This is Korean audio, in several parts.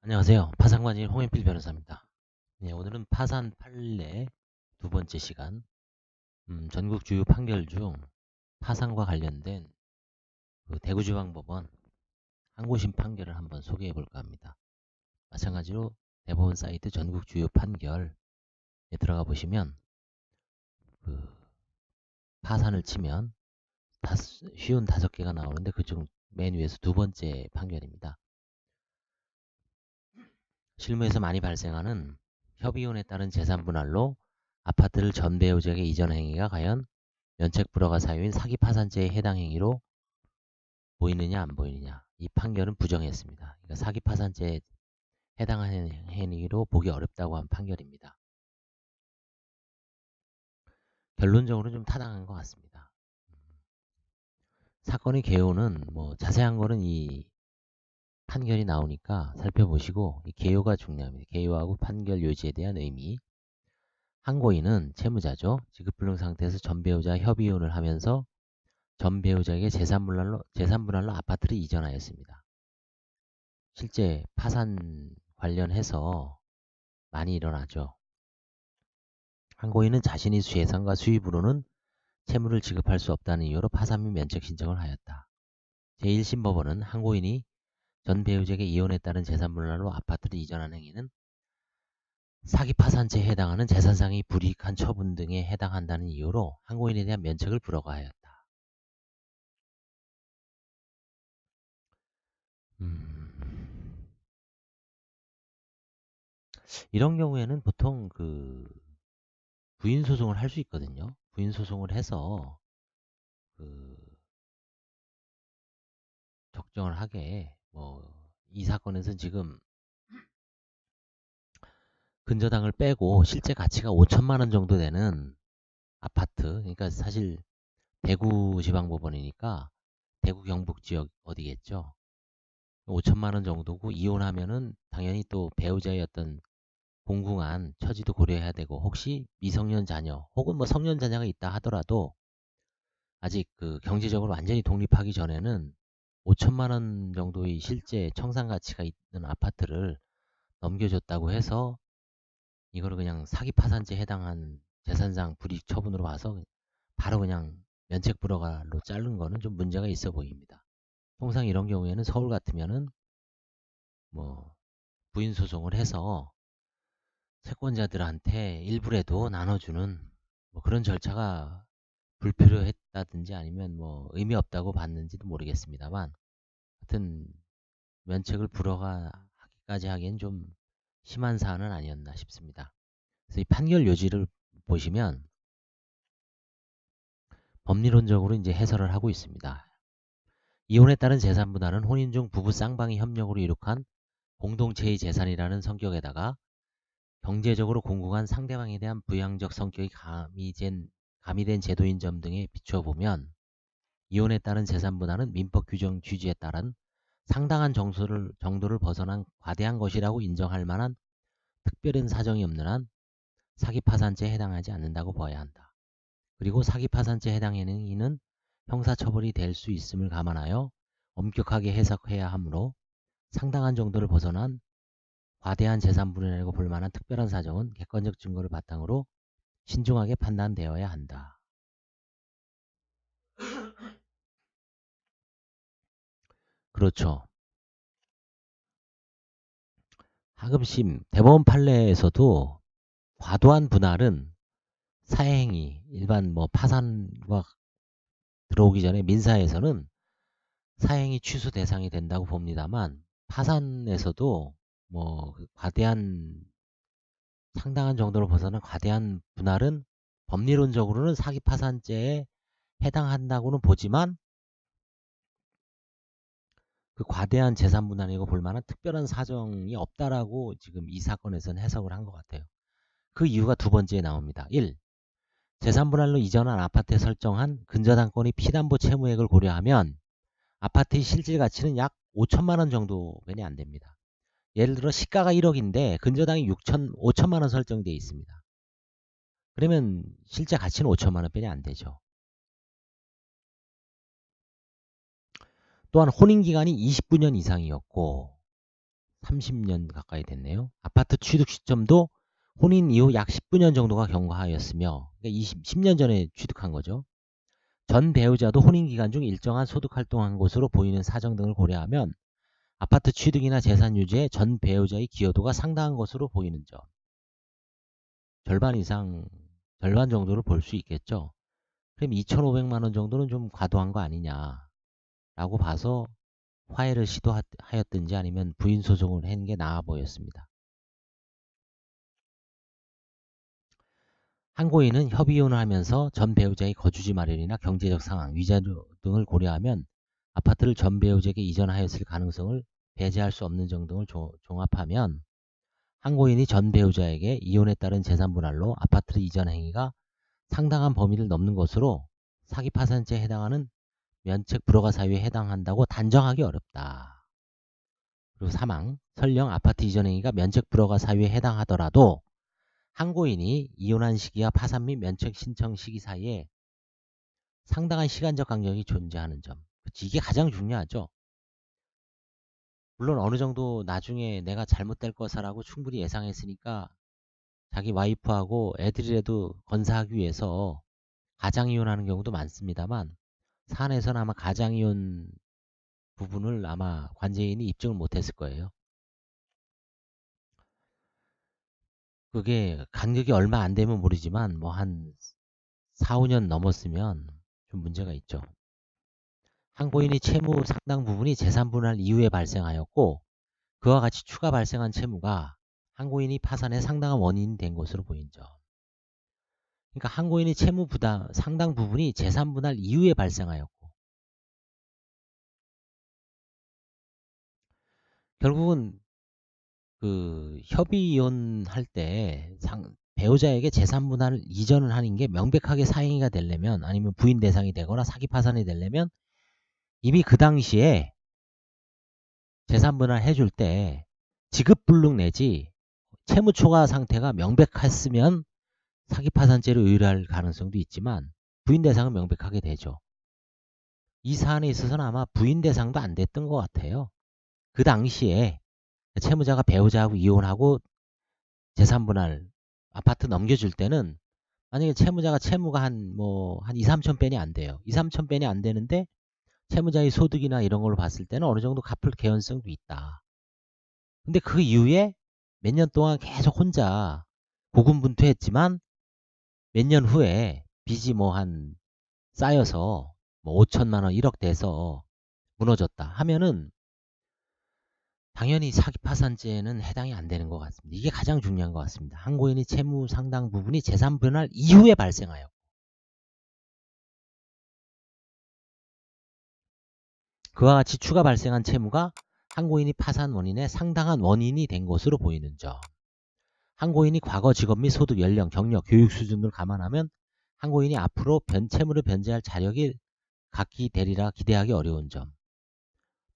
안녕하세요. 파산관일 홍현필 변호사입니다. 네, 오늘은 파산 판례 두 번째 시간, 전국 주요 판결 중 파산과 관련된 그 대구지방법원 항고심 판결을 한번 소개해 볼까 합니다. 마찬가지로 대법원 사이트 전국 주요 판결에 들어가 보시면 그 파산을 치면 쉬운 5개가 나오는데 그중 맨 위에서 두 번째 판결입니다. 실무에서 많이 발생하는 협의혼에 따른 재산분할로 아파트를 전 배우자에게 이전 행위가 과연 면책 불허가 사유인 사기 파산죄에 해당 행위로 보이느냐 안 보이느냐, 이 판결은 부정했습니다. 그러니까 사기 파산죄에 해당하는 행위로 보기 어렵다고 한 판결입니다. 결론적으로 좀 타당한 것 같습니다. 사건의 개요는 뭐 자세한 거는 이 판결이 나오니까 살펴보시고, 이 개요가 중요합니다. 개요하고 판결 요지에 대한 의미. 항고인은 채무자죠. 지급불능 상태에서 전 배우자 협의혼을 하면서 전 배우자에게 재산분할로 아파트를 이전하였습니다. 실제 파산 관련해서 많이 일어나죠. 항고인은 자신이 재산과 수입으로는 채무를 지급할 수 없다는 이유로 파산 및 면책 신청을 하였다. 제1심법원은 항고인이 전 배우자에게 이혼에 따른 재산분할로 아파트를 이전한 행위는 사기 파산죄에 해당하는 재산상의 불이익한 처분 등에 해당한다는 이유로 항고인에 대한 면책을 불허하였다. 이런 경우에는 보통 그 부인 소송을 할 수 있거든요. 부인 소송을 해서 그 적정을 하게, 이 사건에서 지금 근저당을 빼고 실제 가치가 5천만 원 정도 되는 아파트, 그러니까 사실 대구지방법원이니까 대구 경북 지역 어디겠죠. 5천만 원 정도고, 이혼하면은 당연히 또 배우자의 어떤 공궁한 처지도 고려해야 되고, 혹시 미성년 자녀 혹은 뭐 성년 자녀가 있다 하더라도 아직 그 경제적으로 완전히 독립하기 전에는 5천만 원 정도의 실제 청산 가치가 있는 아파트를 넘겨줬다고 해서 이거를 그냥 사기 파산죄에 해당한 재산상 불이익 처분으로 봐서 바로 그냥 면책 불허가로 자른 거는 좀 문제가 있어 보입니다. 통상 이런 경우에는 서울 같으면은 뭐 부인 소송을 해서 채권자들한테 일부라도 나눠주는 뭐 그런 절차가 불필요했다든지 아니면 뭐 의미 없다고 봤는지도 모르겠습니다만, 하여튼 면책을 불허하기까지 하기엔 좀 심한 사안은 아니었나 싶습니다. 그래서 이 판결 요지를 보시면 법리론적으로 이제 해설을 하고 있습니다. 이혼에 따른 재산 분할은 혼인 중 부부 쌍방이 협력으로 이룩한 공동체의 재산이라는 성격에다가 경제적으로 공고한 상대방에 대한 부양적 성격이 가미된 제도인 점 등에 비춰보면 이혼에 따른 재산 분할은 민법 규정 취지에 따른 상당한 정도를 벗어난 과대한 것이라고 인정할 만한 특별한 사정이 없는 한 사기 파산죄에 해당하지 않는다고 봐야 한다. 그리고 사기 파산죄에 해당하는 행위는 형사처벌이 될 수 있음을 감안하여 엄격하게 해석해야 하므로 상당한 정도를 벗어난 과대한 재산 분할이라고 볼 만한 특별한 사정은 객관적 증거를 바탕으로 신중하게 판단되어야 한다. 그렇죠. 하급심 대법원 판례에서도 과도한 분할은 사행위, 일반 뭐 파산과 들어오기 전에 민사에서는 사행위 취소 대상이 된다고 봅니다만, 파산에서도 뭐 과대한 상당한 정도로 벗어난 과대한 분할은 법리론적으로는 사기 파산죄에 해당한다고는 보지만 그 과대한 재산 분할이고 볼 만한 특별한 사정이 없다라고 지금 이 사건에서는 해석을 한 것 같아요. 그 이유가 두 번째에 나옵니다. 1. 재산 분할로 이전한 아파트에 설정한 근저당권의 피담보 채무액을 고려하면 아파트의 실질 가치는 약 5천만 원 정도밖에 안 됩니다. 예를 들어 시가가 1억인데 근저당이 5천만 원 설정되어 있습니다. 그러면 실제 가치는 5천만 원밖에 안 되죠. 또한 혼인기간이 29년 이상이었고 30년 가까이 됐네요. 아파트 취득 시점도 혼인 이후 약 19년 정도가 경과하였으며, 그러니까 10년 전에 취득한 거죠. 전 배우자도 혼인 기간 중 일정한 소득 활동한 것으로 보이는 사정 등을 고려하면 아파트 취득이나 재산 유지에 전 배우자의 기여도가 상당한 것으로 보이는 점. 절반 이상, 절반 정도를 볼 수 있겠죠. 그럼 2,500만 원 정도는 좀 과도한 거 아니냐라고 봐서 화해를 시도하였든지 아니면 부인 소송을 하는 게 나아 보였습니다. 항고인은 협의이혼을 하면서 전 배우자의 거주지 마련이나 경제적 상황, 위자료 등을 고려하면 아파트를 전 배우자에게 이전하였을 가능성을 배제할 수 없는 점 등을 종합하면 항고인이 전 배우자에게 이혼에 따른 재산 분할로 아파트를 이전 행위가 상당한 범위를 넘는 것으로 사기 파산죄에 해당하는 면책 불허가 사유에 해당한다고 단정하기 어렵다. 그리고 사망, 설령 아파트 이전 행위가 면책 불허가 사유에 해당하더라도 항고인이 이혼한 시기와 파산 및 면책 신청 시기 사이에 상당한 시간적 간격이 존재하는 점. 이게 가장 중요하죠. 물론 어느 정도 나중에 내가 잘못될 것이라고 충분히 예상했으니까 자기 와이프하고 애들이라도 건사하기 위해서 가장이혼하는 경우도 많습니다만, 사안에서는 아마 가장이혼 부분을 아마 관제인이 입증을 못했을 거예요. 그게 간격이 얼마 안 되면 모르지만 뭐 한 4, 5년 넘었으면 좀 문제가 있죠. 항고인이 채무 상당 부분이 재산 분할 이후에 발생하였고, 그와 같이 추가 발생한 채무가 항고인이 파산의 상당한 원인이 된 것으로 보인죠. 그러니까 항고인이 채무 부담 상당 부분이 재산 분할 이후에 발생하였고, 결국은 그 협의 이혼할 때 배우자에게 재산 분할을 이전을 하는 게 명백하게 사행위가 되려면, 아니면 부인 대상이 되거나 사기 파산이 되려면 이미 그 당시에 재산 분할 해줄 때 지급 불능 내지 채무 초과 상태가 명백했으면 사기 파산죄로 의뢰할 가능성도 있지만 부인 대상은 명백하게 되죠. 이 사안에 있어서는 아마 부인 대상도 안 됐던 것 같아요. 그 당시에 채무자가 배우자하고 이혼하고 재산 분할 아파트 넘겨줄 때는, 만약에 채무가 한 2, 3천 벤이 안 돼요. 2, 3천 벤이 안 되는데 채무자의 소득이나 이런 걸로 봤을 때는 어느 정도 갚을 개연성도 있다. 근데 그 이후에 몇 년 동안 계속 혼자 고군분투했지만 몇 년 후에 빚이 한 쌓여서 5천만 원, 1억 돼서 무너졌다 하면은 당연히 사기 파산죄에는 해당이 안 되는 것 같습니다. 이게 가장 중요한 것 같습니다. 항고인이 채무 상당 부분이 재산 분할 이후에 발생하여 그와 같이 추가 발생한 채무가 항고인이 파산 원인의 상당한 원인이 된 것으로 보이는 점. 항고인이 과거 직업 및 소득, 연령, 경력, 교육 수준을 감안하면 항고인이 앞으로 채무를 변제할 자력이 갖게 되리라 기대하기 어려운 점.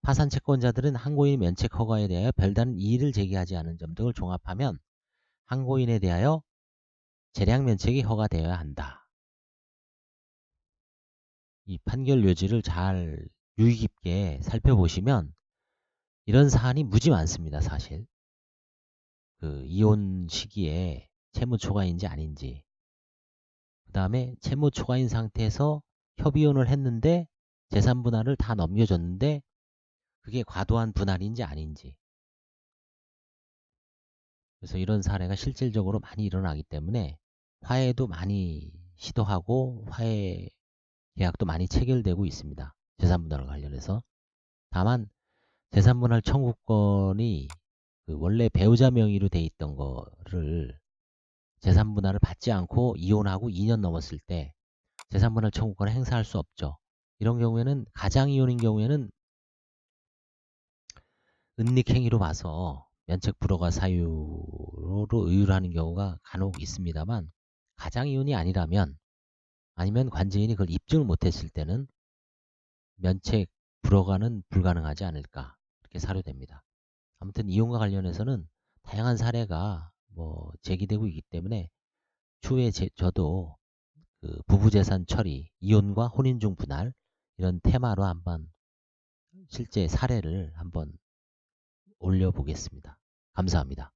파산 채권자들은 항고인 면책 허가에 대하여 별다른 이의를 제기하지 않은 점 등을 종합하면 항고인에 대하여 재량 면책이 허가되어야 한다. 이 판결 요지를 잘 유의 깊게 살펴보시면 이런 사안이 무지 많습니다. 사실 그 이혼 시기에 채무 초과인지 아닌지, 그 다음에 채무 초과인 상태에서 협의혼을 했는데 재산 분할을 다 넘겨줬는데 그게 과도한 분할인지 아닌지, 그래서 이런 사례가 실질적으로 많이 일어나기 때문에 화해도 많이 시도하고 화해 계약도 많이 체결되고 있습니다. 재산 분할과 관련해서. 다만 재산 분할 청구권이 그 원래 배우자 명의로 돼 있던 거를 재산 분할을 받지 않고 이혼하고 2년 넘었을 때 재산 분할 청구권을 행사할 수 없죠. 이런 경우에는 가장 이혼인 경우에는 은닉행위로 봐서 면책 불허가 사유로 의율하는 경우가 간혹 있습니다만, 가장 이혼이 아니라면, 아니면 관제인이 그걸 입증을 못했을 때는 면책 불허가는 불가능하지 않을까, 그렇게 사료됩니다. 아무튼 이혼과 관련해서는 다양한 사례가 제기되고 있기 때문에 추후에 저도 그 부부재산 처리, 이혼과 혼인 중 분할 이런 테마로 한번 실제 사례를 한번 올려보겠습니다. 감사합니다.